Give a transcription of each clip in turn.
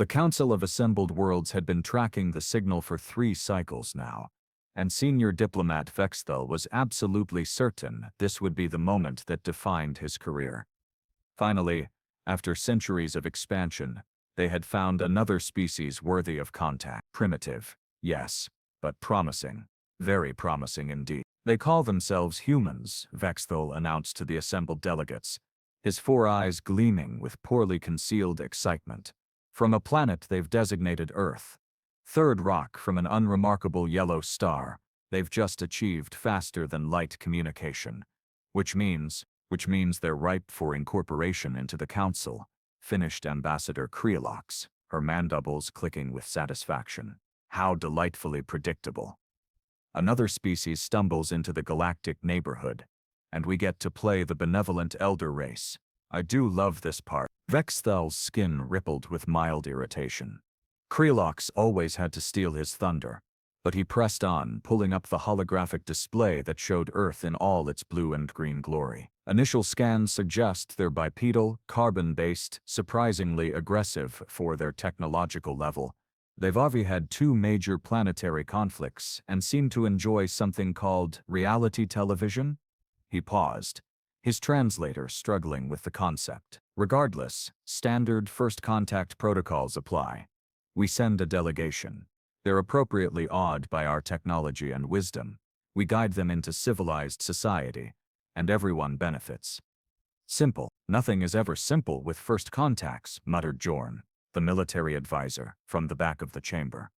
The Council of Assembled Worlds had been tracking the signal for 3 cycles now, and Senior Diplomat Vex'thal was absolutely certain this would be the moment that defined his career. Finally, after centuries of expansion, they had found another species worthy of contact. Primitive, yes, but promising. Very promising indeed. They call themselves humans, Vex'thal announced to the assembled delegates, his 4 eyes gleaming with poorly concealed excitement. From a planet they've designated Earth. 3rd rock from an unremarkable yellow star, they've just achieved faster-than-light communication. Which means they're ripe for incorporation into the Council, finished Ambassador Kreolox, her mandibles clicking with satisfaction. How delightfully predictable. Another species stumbles into the galactic neighborhood, and we get to play the benevolent elder race. I do love this part. Vex'thal's skin rippled with mild irritation. Kreolox always had to steal his thunder, but he pressed on, pulling up the holographic display that showed Earth in all its blue and green glory. Initial scans suggest they're bipedal, carbon-based, surprisingly aggressive for their technological level. They've already had 2 major planetary conflicts and seem to enjoy something called reality television. He paused, his translator struggling with the concept. Regardless, standard first contact protocols apply. We send a delegation. They're appropriately awed by our technology and wisdom. We guide them into civilized society, and everyone benefits. Simple. Nothing is ever simple with first contacts, muttered Jorn, the military advisor, from the back of the chamber.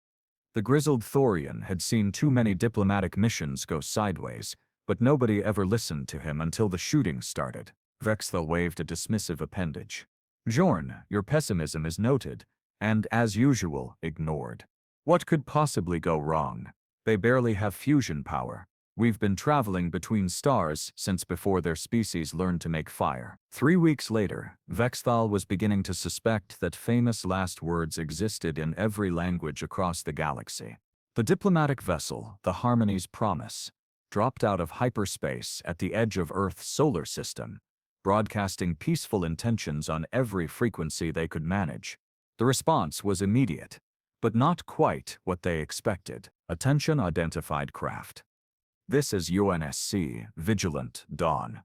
The grizzled Thorian had seen too many diplomatic missions go sideways, but nobody ever listened to him until the shooting started. Vex'thal waved a dismissive appendage. Jorn, your pessimism is noted, and, as usual, ignored. What could possibly go wrong? They barely have fusion power. We've been traveling between stars since before their species learned to make fire. 3 weeks later, Vex'thal was beginning to suspect that famous last words existed in every language across the galaxy. The diplomatic vessel, the Harmony's Promise, dropped out of hyperspace at the edge of Earth's solar system, broadcasting peaceful intentions on every frequency they could manage. The response was immediate, but not quite what they expected. Attention identified craft. This is UNSC, Vigilant Dawn.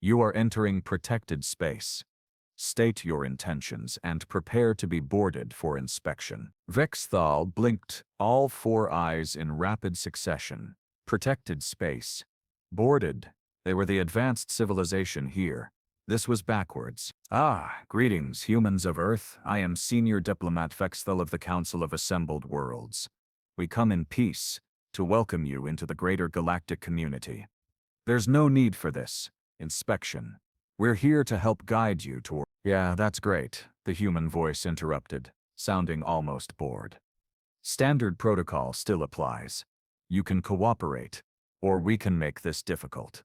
You are entering protected space. State your intentions and prepare to be boarded for inspection. Vex'thal blinked, all 4 eyes in rapid succession. Protected space. Boarded. They were the advanced civilization here. This was backwards. Greetings, humans of Earth. I am Senior Diplomat Vex'thal of the Council of Assembled Worlds. We come in peace to welcome you into the greater galactic community. There's no need for this inspection. We're here to help guide you toward— Yeah, that's great, the human voice interrupted, sounding almost bored. Standard protocol still applies. You can cooperate, or we can make this difficult.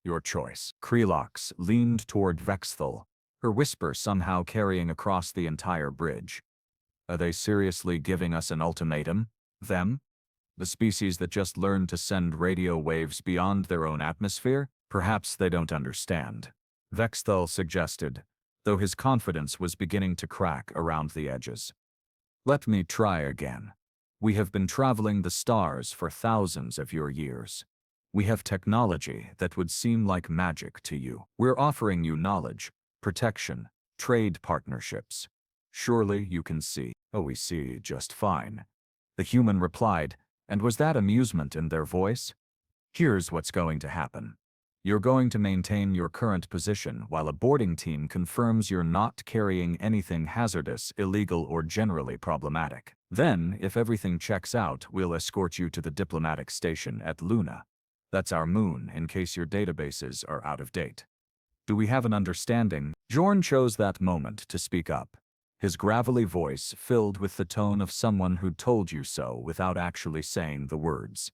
Your choice. Kreolox leaned toward Vex'thal, her whisper somehow carrying across the entire bridge. Are they seriously giving us an ultimatum? Them? The species that just learned to send radio waves beyond their own atmosphere? Perhaps they don't understand, Vex'thal suggested, though his confidence was beginning to crack around the edges. Let me try again. We have been traveling the stars for thousands of your years. We have technology that would seem like magic to you. We're offering you knowledge, protection, trade partnerships. Surely you can see. Oh, we see just fine, the human replied, and was that amusement in their voice? Here's what's going to happen. You're going to maintain your current position while a boarding team confirms you're not carrying anything hazardous, illegal, or generally problematic. Then, if everything checks out, we'll escort you to the diplomatic station at Luna. That's our moon, in case your databases are out of date. Do we have an understanding? Jorn chose that moment to speak up, his gravelly voice filled with the tone of someone who'd told you so without actually saying the words.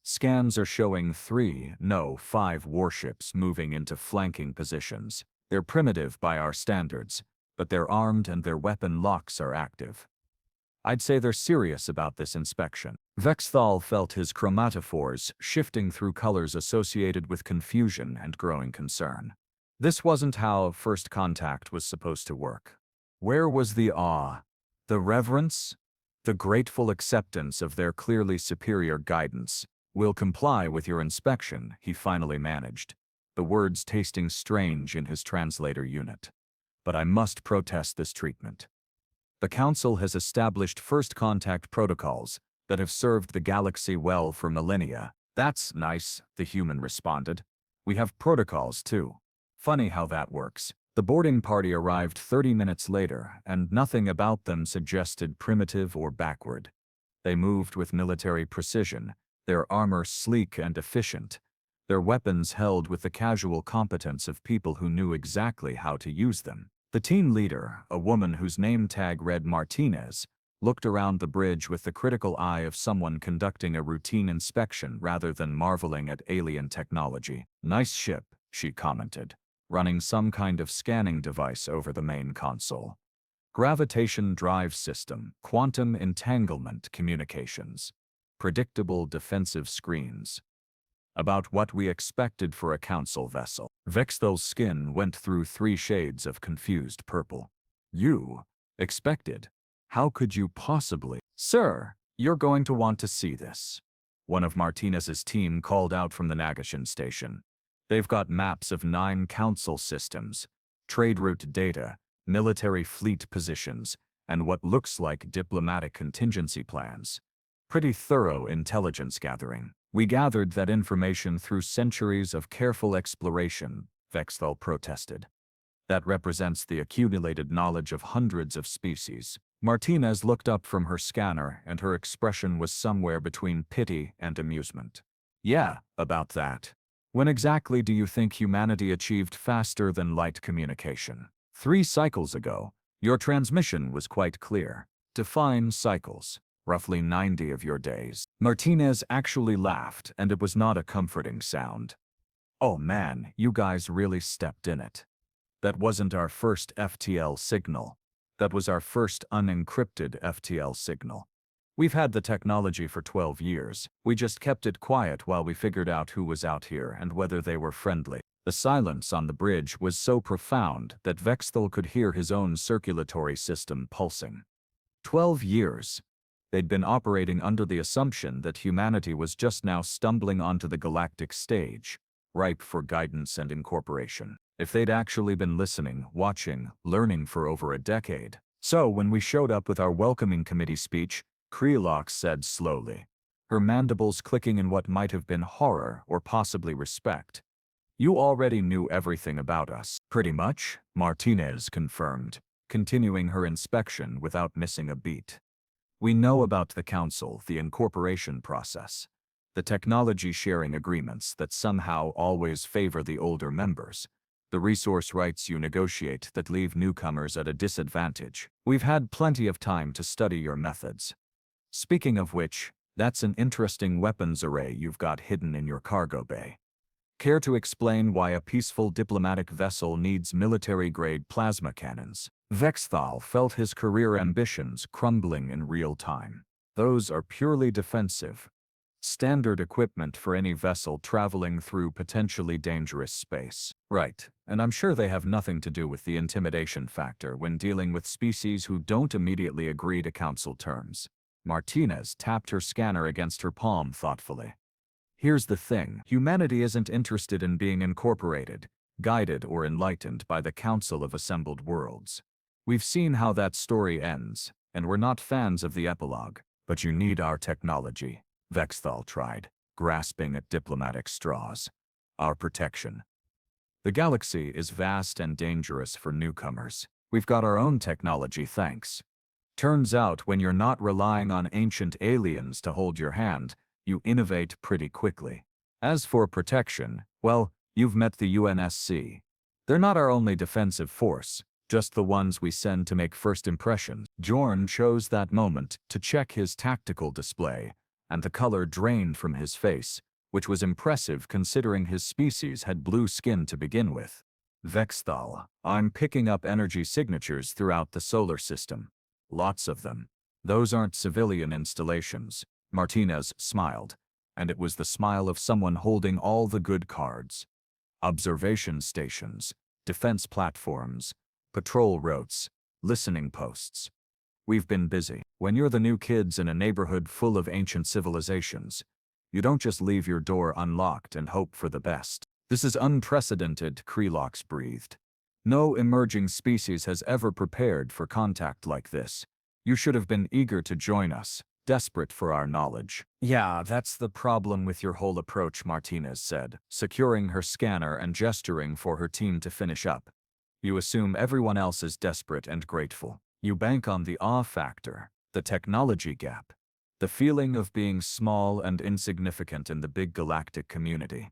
Scans are showing 5 warships moving into flanking positions. They're primitive by our standards, but they're armed and their weapon locks are active. I'd say they're serious about this inspection. Vex'thal felt his chromatophores shifting through colors associated with confusion and growing concern. This wasn't how first contact was supposed to work. Where was the awe? The reverence, the grateful acceptance of their clearly superior guidance. Will comply with your inspection, he finally managed, the words tasting strange in his translator unit. But I must protest this treatment. The Council has established first contact protocols that have served the galaxy well for millennia. That's nice, the human responded. We have protocols too. Funny how that works. The boarding party arrived 30 minutes later, and nothing about them suggested primitive or backward. They moved with military precision, their armor sleek and efficient, their weapons held with the casual competence of people who knew exactly how to use them. The team leader, a woman whose name tag read Martinez, looked around the bridge with the critical eye of someone conducting a routine inspection rather than marveling at alien technology. Nice ship, she commented, running some kind of scanning device over the main console. Gravitation drive system, quantum entanglement communications, predictable defensive screens. About what we expected for a council vessel. Vex'thal's skin went through 3 shades of confused purple. You expected? How could you possibly? Sir, you're going to want to see this. One of Martinez's team called out from the Nagashan station. They've got maps of 9 council systems, trade route data, military fleet positions, and what looks like diplomatic contingency plans. Pretty thorough intelligence gathering. We gathered that information through centuries of careful exploration, Vex'thal protested. That represents the accumulated knowledge of hundreds of species. Martinez looked up from her scanner, and her expression was somewhere between pity and amusement. Yeah, about that. When exactly do you think humanity achieved faster than light communication? 3 cycles ago, your transmission was quite clear. Define cycles. Roughly 90 of your days. Martinez actually laughed, and it was not a comforting sound. Oh man, you guys really stepped in it. That wasn't our first FTL signal. That was our first unencrypted FTL signal. We've had the technology for 12 years. We just kept it quiet while we figured out who was out here and whether they were friendly. The silence on the bridge was so profound that Vex'thal could hear his own circulatory system pulsing. 12 years. They'd been operating under the assumption that humanity was just now stumbling onto the galactic stage, ripe for guidance and incorporation. If they'd actually been listening, watching, learning for over a decade. So when we showed up with our welcoming committee speech, Krelox said slowly, her mandibles clicking in what might have been horror or possibly respect. You already knew everything about us. Pretty much, Martinez confirmed, continuing her inspection without missing a beat. We know about the Council, the incorporation process, the technology sharing agreements that somehow always favor the older members, the resource rights you negotiate that leave newcomers at a disadvantage. We've had plenty of time to study your methods. Speaking of which, that's an interesting weapons array you've got hidden in your cargo bay. Care to explain why a peaceful diplomatic vessel needs military-grade plasma cannons? Vex'thal felt his career ambitions crumbling in real time. Those are purely defensive. Standard equipment for any vessel traveling through potentially dangerous space. Right, and I'm sure they have nothing to do with the intimidation factor when dealing with species who don't immediately agree to council terms. Martinez tapped her scanner against her palm thoughtfully. Here's the thing, humanity isn't interested in being incorporated, guided or enlightened by the Council of Assembled Worlds. We've seen how that story ends, and we're not fans of the epilogue. But you need our technology, Vex'thal tried, grasping at diplomatic straws. Our protection. The galaxy is vast and dangerous for newcomers. We've got our own technology, thanks. Turns out when you're not relying on ancient aliens to hold your hand, you innovate pretty quickly. As for protection, well, you've met the UNSC. They're not our only defensive force, just the ones we send to make first impressions. Jorn chose that moment to check his tactical display, and the color drained from his face, which was impressive considering his species had blue skin to begin with. Vex'thal, I'm picking up energy signatures throughout the solar system. Lots of them. Those aren't civilian installations. Martinez smiled, and it was the smile of someone holding all the good cards. Observation stations, defense platforms, patrol routes, listening posts. We've been busy. When you're the new kids in a neighborhood full of ancient civilizations, you don't just leave your door unlocked and hope for the best. This is unprecedented, Krelox breathed. No emerging species has ever prepared for contact like this. You should have been eager to join us, desperate for our knowledge. Yeah, that's the problem with your whole approach, Martinez said, securing her scanner and gesturing for her team to finish up. You assume everyone else is desperate and grateful. You bank on the awe factor, the technology gap, the feeling of being small and insignificant in the big galactic community.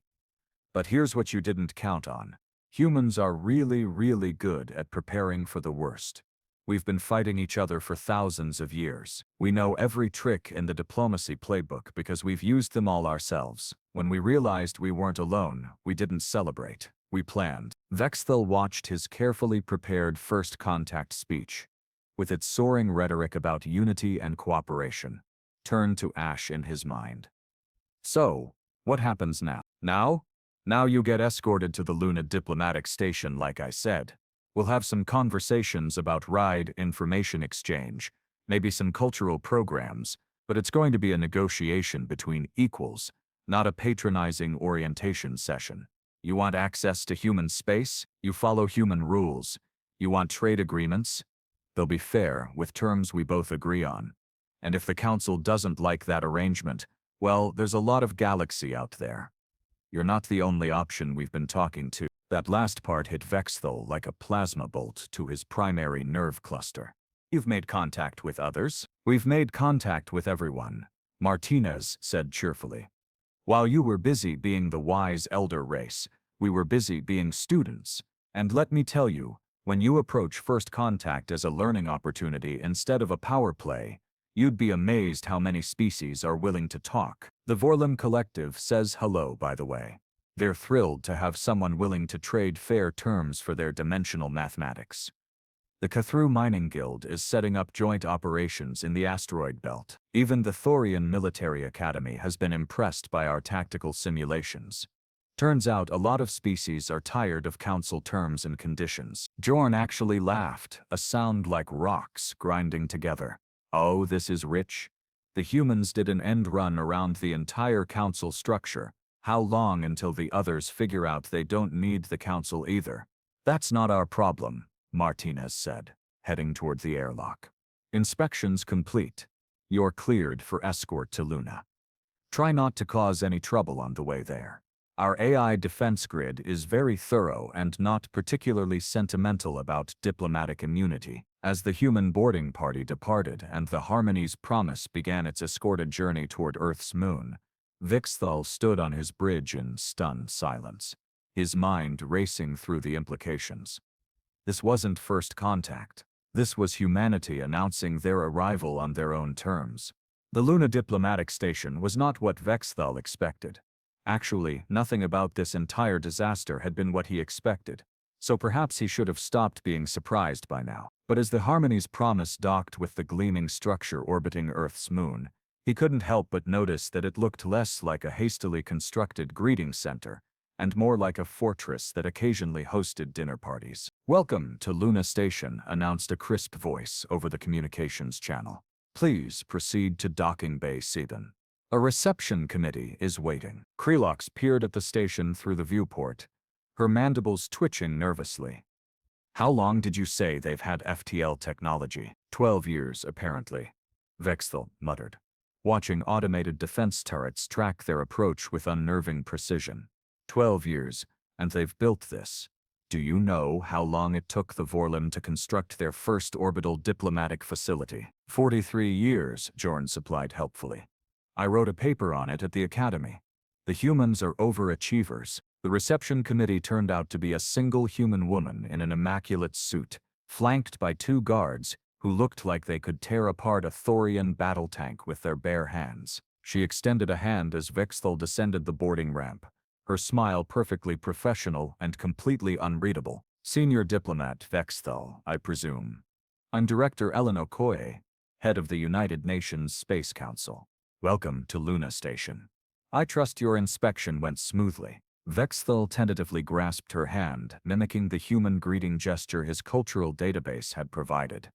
But here's what you didn't count on. Humans are really, really good at preparing for the worst. We've been fighting each other for thousands of years. We know every trick in the diplomacy playbook because we've used them all ourselves. When we realized we weren't alone, we didn't celebrate. We planned. Vex'thal watched his carefully prepared first contact speech, with its soaring rhetoric about unity and cooperation, turned to ash in his mind. So, what happens now? Now you get escorted to the Luna diplomatic station like I said. We'll have some conversations about ride information exchange, maybe some cultural programs, but it's going to be a negotiation between equals, not a patronizing orientation session. You want access to human space? You follow human rules. You want trade agreements? They'll be fair, with terms we both agree on. And if the Council doesn't like that arrangement, well, there's a lot of galaxy out there. You're not the only option we've been talking to. That last part hit Vex'thal like a plasma bolt to his primary nerve cluster. You've made contact with others? We've made contact with everyone, Martinez said cheerfully. While you were busy being the wise elder race, we were busy being students. And let me tell you, when you approach first contact as a learning opportunity instead of a power play, you'd be amazed how many species are willing to talk. The Vorlum Collective says hello, by the way. They're thrilled to have someone willing to trade fair terms for their dimensional mathematics. The Cthulhu Mining Guild is setting up joint operations in the asteroid belt. Even the Thorian Military Academy has been impressed by our tactical simulations. Turns out a lot of species are tired of council terms and conditions. Jorn actually laughed, a sound like rocks grinding together. Oh, this is rich. The humans did an end run around the entire council structure. How long until the others figure out they don't need the council either? That's not our problem, Martinez said, heading toward the airlock. Inspections complete. You're cleared for escort to Luna. Try not to cause any trouble on the way there. Our AI defense grid is very thorough and not particularly sentimental about diplomatic immunity. As the human boarding party departed and the Harmony's Promise began its escorted journey toward Earth's moon, Vex'thal stood on his bridge in stunned silence, his mind racing through the implications. This wasn't first contact. This was humanity announcing their arrival on their own terms. The Luna diplomatic station was not what Vex'thal expected. Actually, nothing about this entire disaster had been what he expected, so perhaps he should have stopped being surprised by now. But as the Harmony's Promise docked with the gleaming structure orbiting Earth's moon, he couldn't help but notice that it looked less like a hastily constructed greeting center and more like a fortress that occasionally hosted dinner parties. "Welcome to Luna Station," announced a crisp voice over the communications channel. "Please proceed to Docking Bay 7. A reception committee is waiting." Krelox peered at the station through the viewport, her mandibles twitching nervously. "How long did you say they've had FTL technology?" 12 years, apparently, Vex'thal muttered, watching automated defense turrets track their approach with unnerving precision. 12 years, and they've built this. Do you know how long it took the Vorlum to construct their first orbital diplomatic facility? 43 years, Jorn supplied helpfully. I wrote a paper on it at the Academy. The humans are overachievers. The reception committee turned out to be a single human woman in an immaculate suit, flanked by 2 guards who looked like they could tear apart a Thorian battle tank with their bare hands. She extended a hand as Vex'thal descended the boarding ramp, her smile perfectly professional and completely unreadable. "Senior Diplomat Vex'thal, I presume. I'm Director Ellen Okoye, head of the United Nations Space Council. Welcome to Luna Station. I trust your inspection went smoothly." Vex'thal tentatively grasped her hand, mimicking the human greeting gesture his cultural database had provided.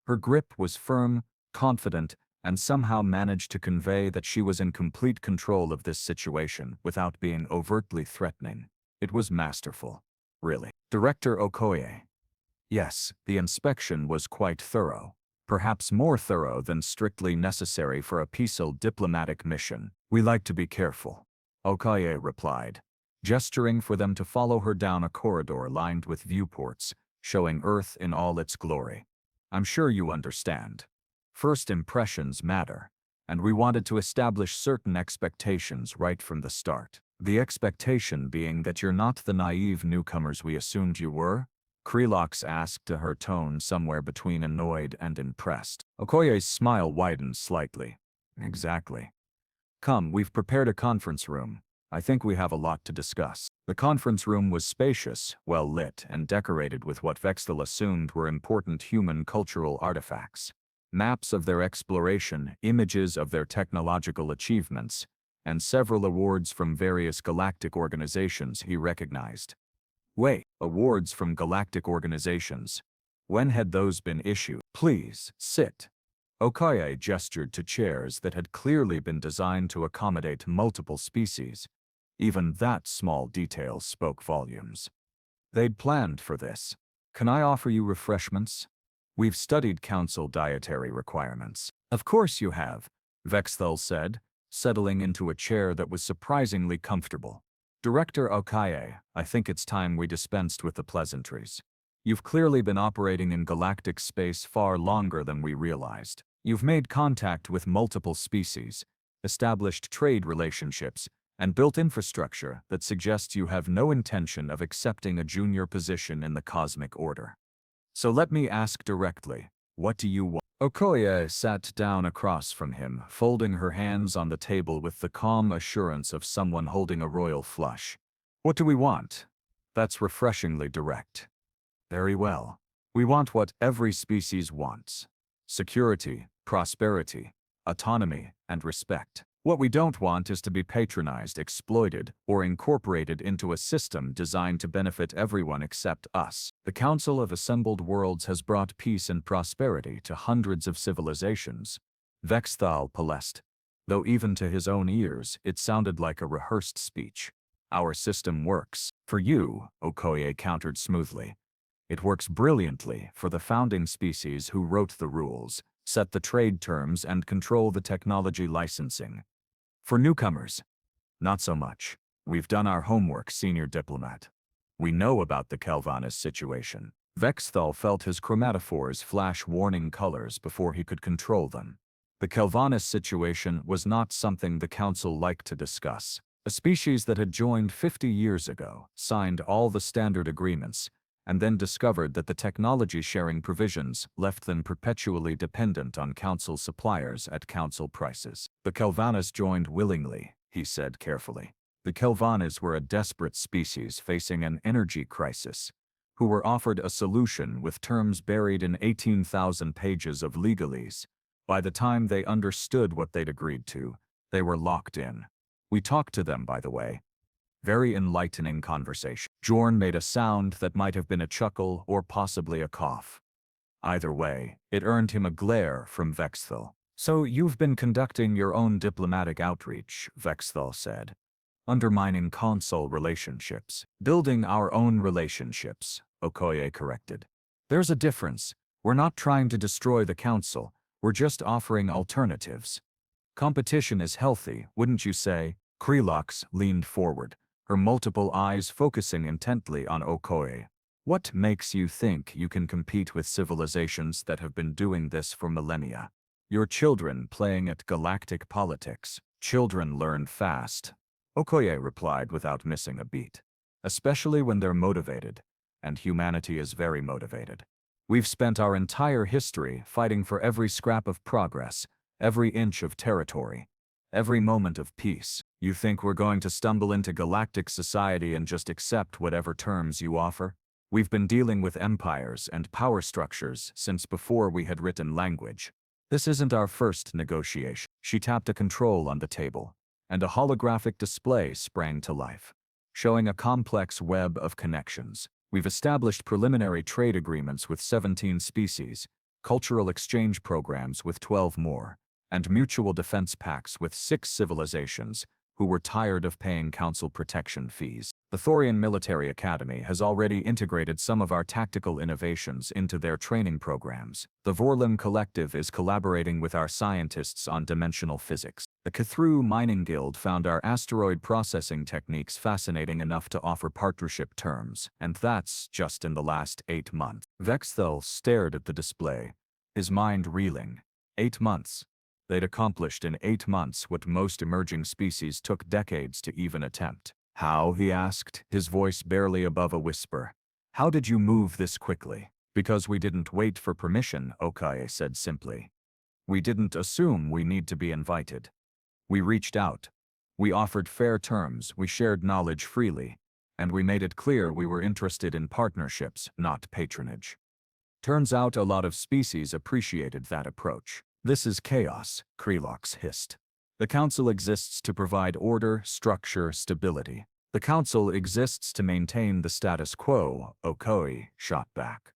Her grip was firm, confident, and somehow managed to convey that she was in complete control of this situation without being overtly threatening. It was masterful. Really. Director Okoye. Yes, the inspection was quite thorough. Perhaps more thorough than strictly necessary for a peaceful diplomatic mission. We like to be careful, Okoye replied, gesturing for them to follow her down a corridor lined with viewports, showing Earth in all its glory. I'm sure you understand. First impressions matter, and we wanted to establish certain expectations right from the start. The expectation being that you're not the naive newcomers we assumed you were? Krelox asked, her tone somewhere between annoyed and impressed. Okoye's smile widened slightly. Exactly. Come, we've prepared a conference room. I think we have a lot to discuss. The conference room was spacious, well lit, and decorated with what Vex'thal assumed were important human cultural artifacts. Maps of their exploration, images of their technological achievements, and several awards from various galactic organizations he recognized. Wait, awards from galactic organizations? When had those been issued? Please, sit. Okoye gestured to chairs that had clearly been designed to accommodate multiple species. Even that small detail spoke volumes. They'd planned for this. Can I offer you refreshments? We've studied council dietary requirements. Of course you have, Vex'thal said, settling into a chair that was surprisingly comfortable. Director Okoye, I think it's time we dispensed with the pleasantries. You've clearly been operating in galactic space far longer than we realized. You've made contact with multiple species, established trade relationships, and built infrastructure that suggests you have no intention of accepting a junior position in the cosmic order. So let me ask directly, what do you want? Okoye sat down across from him, folding her hands on the table with the calm assurance of someone holding a royal flush. What do we want? That's refreshingly direct. Very well. We want what every species wants. Security, prosperity, autonomy, and respect. What we don't want is to be patronized, exploited, or incorporated into a system designed to benefit everyone except us. The Council of Assembled Worlds has brought peace and prosperity to hundreds of civilizations. Vex'thal palesed. Though even to his own ears, it sounded like a rehearsed speech. Our system works. For you, Okoye countered smoothly. It works brilliantly for the founding species who wrote the rules, set the trade terms, and control the technology licensing. For newcomers, not so much. We've done our homework, senior diplomat. We know about the Kelvanis situation. Vex'thal felt his chromatophores flash warning colors before he could control them. The Kelvanis situation was not something the council liked to discuss. A species that had joined 50 years ago, signed all the standard agreements, and then discovered that the technology-sharing provisions left them perpetually dependent on council suppliers at council prices. The Kelvanis joined willingly, he said carefully. The Kelvanis were a desperate species facing an energy crisis, who were offered a solution with terms buried in 18,000 pages of legalese. By the time they understood what they'd agreed to, they were locked in. We talked to them, by the way. Very enlightening conversation. Jorn made a sound that might have been a chuckle or possibly a cough. Either way, it earned him a glare from Vex'thal. So you've been conducting your own diplomatic outreach, Vex'thal said. Undermining console relationships. Building our own relationships, Okoye corrected. There's a difference. We're not trying to destroy the council, we're just offering alternatives. Competition is healthy, wouldn't you say? Krelox leaned forward, her multiple eyes focusing intently on Okoye. What makes you think you can compete with civilizations that have been doing this for millennia? Your children playing at galactic politics. Children learn fast, Okoye replied without missing a beat. Especially when they're motivated, and humanity is very motivated. We've spent our entire history fighting for every scrap of progress, every inch of territory, every moment of peace. You think we're going to stumble into galactic society and just accept whatever terms you offer? We've been dealing with empires and power structures since before we had written language. This isn't our first negotiation. She tapped a control on the table, and a holographic display sprang to life, showing a complex web of connections. We've established preliminary trade agreements with 17 species, cultural exchange programs with 12 more, and mutual defense pacts with 6 civilizations who were tired of paying council protection fees. The Thorian Military Academy has already integrated some of our tactical innovations into their training programs. The Vorlim Collective is collaborating with our scientists on dimensional physics. The Cthulhu Mining Guild found our asteroid processing techniques fascinating enough to offer partnership terms, and that's just in the last 8 months. Vex'thal stared at the display, his mind reeling. 8 months. They'd accomplished in 8 months what most emerging species took decades to even attempt. How, he asked, his voice barely above a whisper. How did you move this quickly? Because we didn't wait for permission, Okaye said simply. We didn't assume we need to be invited. We reached out. We offered fair terms, we shared knowledge freely, and we made it clear we were interested in partnerships, not patronage. Turns out a lot of species appreciated that approach. This is chaos, Krelox hissed. The Council exists to provide order, structure, stability. The Council exists to maintain the status quo, Okoye shot back.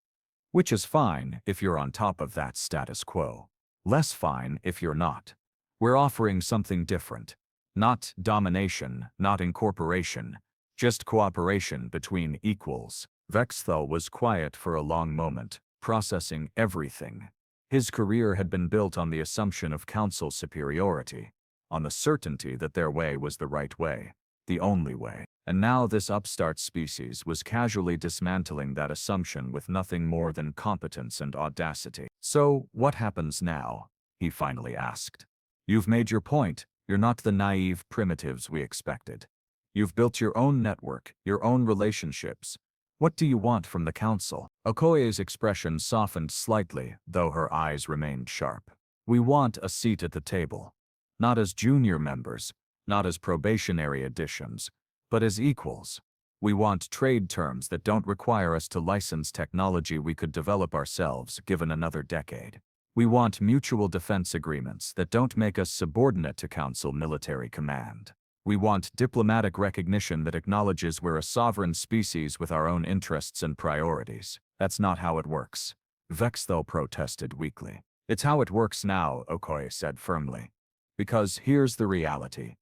Which is fine if you're on top of that status quo. Less fine if you're not. We're offering something different. Not domination, not incorporation, just cooperation between equals. Vex'thal was quiet for a long moment, processing everything. His career had been built on the assumption of council superiority, on the certainty that their way was the right way, the only way. And now this upstart species was casually dismantling that assumption with nothing more than competence and audacity. So, what happens now? He finally asked. You've made your point. You're not the naive primitives we expected. You've built your own network, your own relationships. What do you want from the council? Okoye's expression softened slightly, though her eyes remained sharp. We want a seat at the table. Not as junior members, not as probationary additions, but as equals. We want trade terms that don't require us to license technology we could develop ourselves given another decade. We want mutual defense agreements that don't make us subordinate to council military command. We want diplomatic recognition that acknowledges we're a sovereign species with our own interests and priorities. That's not how it works. Vex'thal protested weakly. It's how it works now, Okoye said firmly. Because here's the reality.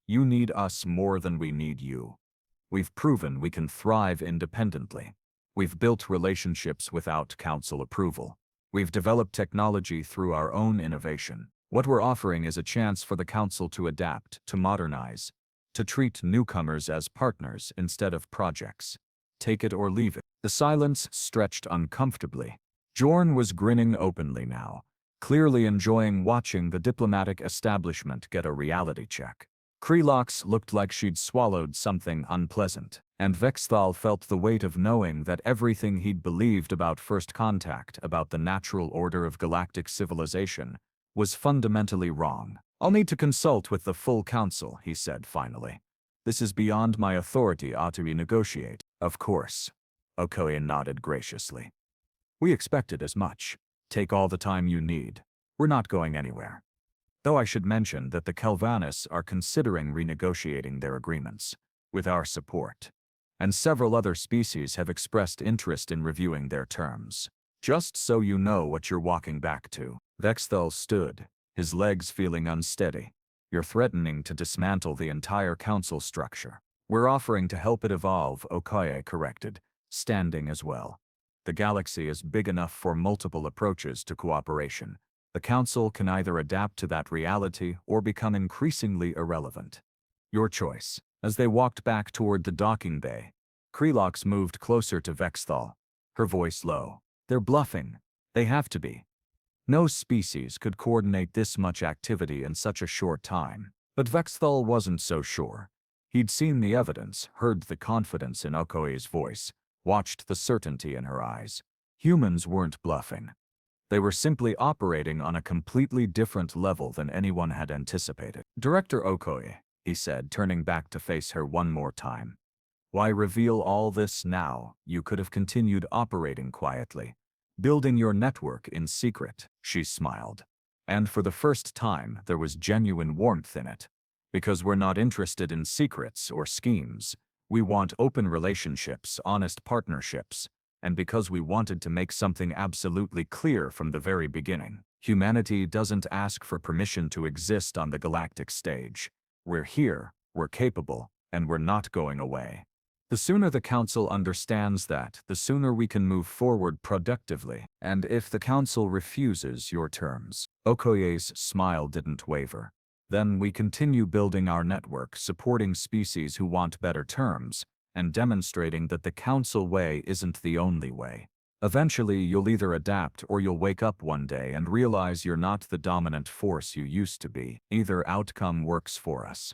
You need us more than we need you. We've proven we can thrive independently. We've built relationships without council approval. We've developed technology through our own innovation. What we're offering is a chance for the council to adapt, to modernize, to treat newcomers as partners instead of projects. Take it or leave it. The silence stretched uncomfortably. Jorn was grinning openly now, clearly enjoying watching the diplomatic establishment get a reality check. Krelox looked like she'd swallowed something unpleasant, and Vex'thal felt the weight of knowing that everything he'd believed about first contact, about the natural order of galactic civilization, was fundamentally wrong. I'll need to consult with the full council, he said finally. This is beyond my authority to renegotiate. Of course. Okoye nodded graciously. We expected as much. Take all the time you need. We're not going anywhere. Though I should mention that the Kelvanis are considering renegotiating their agreements, with our support. And several other species have expressed interest in reviewing their terms. Just so you know what you're walking back to. Vex'thal stood, his legs feeling unsteady. You're threatening to dismantle the entire council structure. We're offering to help it evolve, Okoye corrected, standing as well. The galaxy is big enough for multiple approaches to cooperation. The council can either adapt to that reality or become increasingly irrelevant. Your choice. As they walked back toward the docking bay, Krelox moved closer to Vex'thal, her voice low. They're bluffing. They have to be. No species could coordinate this much activity in such a short time. But Vex'thal wasn't so sure. He'd seen the evidence, heard the confidence in Okoye's voice, watched the certainty in her eyes. Humans weren't bluffing. They were simply operating on a completely different level than anyone had anticipated. Director Okoye, he said, turning back to face her one more time. Why reveal all this now? You could have continued operating quietly. Building your network in secret, she smiled. And for the first time, there was genuine warmth in it. Because we're not interested in secrets or schemes. We want open relationships, honest partnerships. and because we wanted to make something absolutely clear from the very beginning. Humanity doesn't ask for permission to exist on the galactic stage. We're here, we're capable, and we're not going away. The sooner the Council understands that, the sooner we can move forward productively. And if the Council refuses your terms, Okoye's smile didn't waver. Then we continue building our network, supporting species who want better terms, and demonstrating that the Council way isn't the only way. Eventually, you'll either adapt or you'll wake up one day and realize you're not the dominant force you used to be. Either outcome works for us.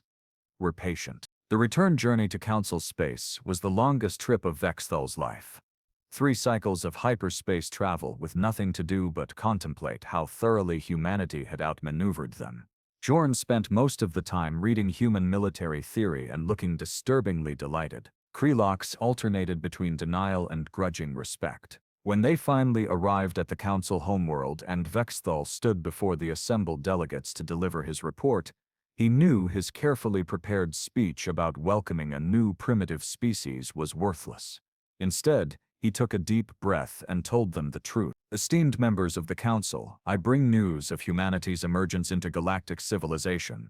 We're patient. The return journey to Council space was the longest trip of Vex'thal's life. 3 cycles of hyperspace travel with nothing to do but contemplate how thoroughly humanity had outmaneuvered them. Jorn spent most of the time reading human military theory and looking disturbingly delighted. Krelox alternated between denial and grudging respect. When they finally arrived at the Council homeworld and Vex'thal stood before the assembled delegates to deliver his report, he knew his carefully prepared speech about welcoming a new primitive species was worthless. Instead, he took a deep breath and told them the truth. Esteemed members of the Council, I bring news of humanity's emergence into galactic civilization.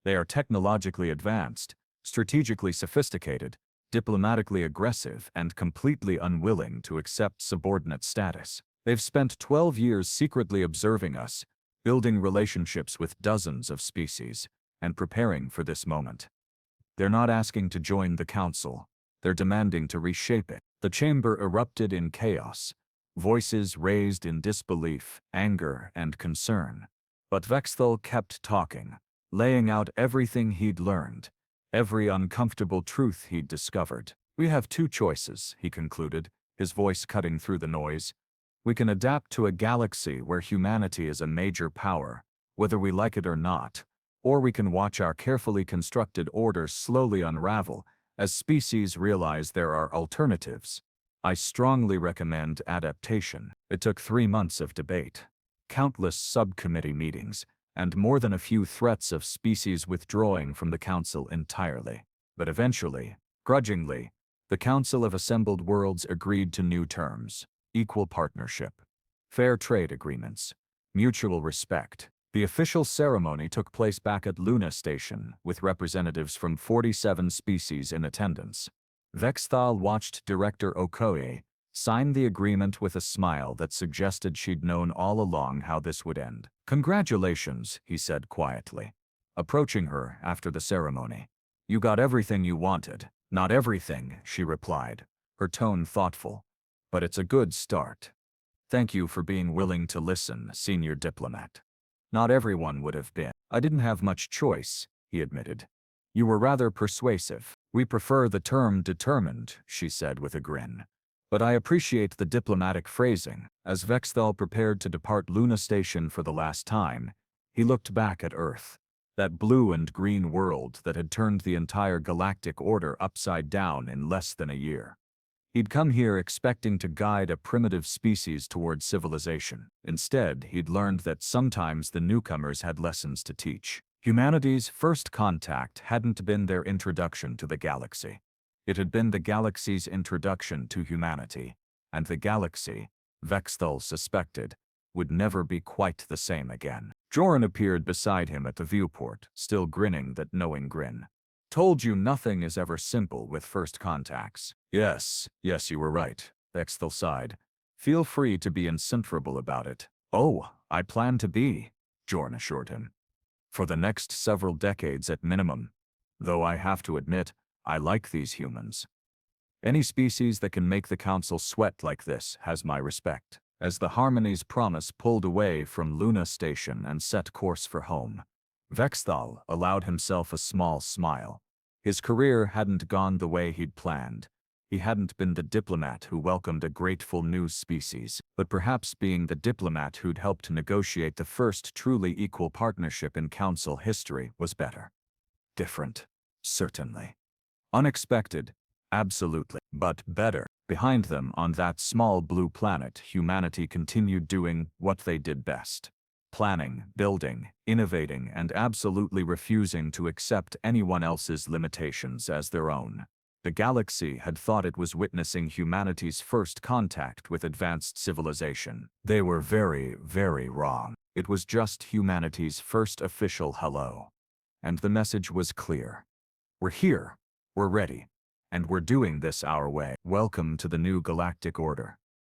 They are technologically advanced, strategically sophisticated, diplomatically aggressive, and completely unwilling to accept subordinate status. They've spent 12 years secretly observing us, building relationships with dozens of species, and preparing for this moment. They're not asking to join the Council. They're demanding to reshape it. The chamber erupted in chaos, voices raised in disbelief, anger, and concern. But Vex'thal kept talking, laying out everything he'd learned, every uncomfortable truth he'd discovered. We have 2 choices, he concluded, his voice cutting through the noise. We can adapt to a galaxy where humanity is a major power, whether we like it or not, or we can watch our carefully constructed order slowly unravel as species realize there are alternatives. I strongly recommend adaptation. It took 3 months of debate, countless subcommittee meetings, and more than a few threats of species withdrawing from the Council entirely. But eventually, grudgingly, the Council of Assembled Worlds agreed to new terms: equal partnership, fair trade agreements, mutual respect. The official ceremony took place back at Luna Station, with representatives from 47 species in attendance. Vex'thal watched Director Okoye sign the agreement with a smile that suggested she'd known all along how this would end. Congratulations, he said quietly, approaching her after the ceremony. You got everything you wanted. Not everything, she replied, her tone thoughtful. But it's a good start. Thank you for being willing to listen, senior diplomat. Not everyone would have been. I didn't have much choice, he admitted. You were rather persuasive. We prefer the term determined, she said with a grin. But I appreciate the diplomatic phrasing. As Vex'thal prepared to depart Luna Station for the last time, he looked back at Earth, that blue and green world that had turned the entire galactic order upside down in less than a year. He'd come here expecting to guide a primitive species toward civilization. Instead, he'd learned that sometimes the newcomers had lessons to teach. Humanity's first contact hadn't been their introduction to the galaxy. It had been the galaxy's introduction to humanity, and the galaxy, Vex'thal suspected, would never be quite the same again. Jorn appeared beside him at the viewport, still grinning that knowing grin. Told you nothing is ever simple with first contacts. Yes, you were right, Vex'thal sighed. Feel free to be insufferable about it. Oh, I plan to be, Jorn assured him. For the next several decades at minimum. Though I have to admit, I like these humans. Any species that can make the Council sweat like this has my respect. As the Harmony's promise pulled away from Luna Station and set course for home, Vex'thal allowed himself a small smile. His career hadn't gone the way he'd planned. He hadn't been the diplomat who welcomed a grateful new species, but perhaps being the diplomat who'd helped negotiate the first truly equal partnership in Council history was better. Different, certainly. Unexpected, absolutely, but better. Behind them on that small blue planet, humanity continued doing what they did best. Planning, building, innovating, and absolutely refusing to accept anyone else's limitations as their own. The galaxy had thought it was witnessing humanity's first contact with advanced civilization. They were very, very wrong. It was just humanity's first official hello. And the message was clear. We're here, we're ready, and we're doing this our way. Welcome to the new galactic order.